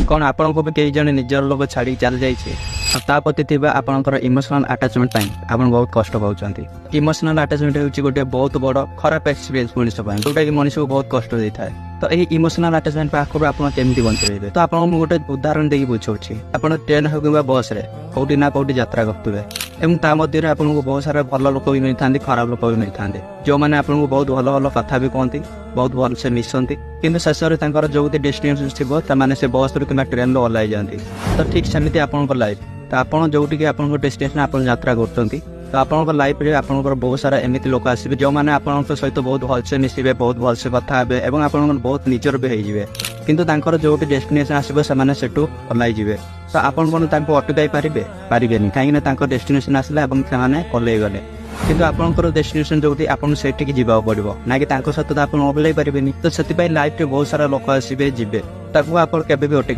कौन आपको भी कई जन निजर लोक छाड़ी चल जाइए प्रति आपंकर इमोशनल आटाचमेंट आप बहुत कष्ट पाँच। इमोशनल आटाचमेंट हूँ गोटे बहुत बड़ खराब एक्सपीरियंस मनीष जोटा कि मनीष को बहुत कष्ट दे था। तो यही इमोशनल आटाचमेंट पाखर आप केमी बंचे तो आपको गोटे उदाहरण देकी बुझाऊँगी। आप ट्रेन हो कि बस रे कौटी ना कौटी यात्रा करुवे मध्य आपको बहुत सारा भल लोक भी मिलि था खराब लोक भी मिलि था जो मैंने आपको बहुत भल भल कथा भी कहती बहुत भल से मिसती कि शेष में जो डेस्टिनेशन थी से बस रू कि ट्रेन रू ओह्ल जाती। तो ठीक सेमती आप लाइफ तो आप जो आप डेस्टिनेशन आप यात्रा कर तो आप लाइफ रे आप बहुत सारा एमती लोक आसवे जो मैंने आप सहित बहुत भलसे मिसवे बहुत भलसे कथा हे और आप बहुत निजर भी होते किंतु जो डेस्टिनेशन आसो से ओह्ल तो आपन अटकाई पारे पारे कहीं डेस्टिनेशन आसला ओह्ल गले किंतु आपंकर डेस्टिनेशन जो आपको सेठी जावाक पड़ो ना कि सहित आप ओह्ल पारे। तो से लाइफ रे बहुत सारा लोक आसवे जी आप अटक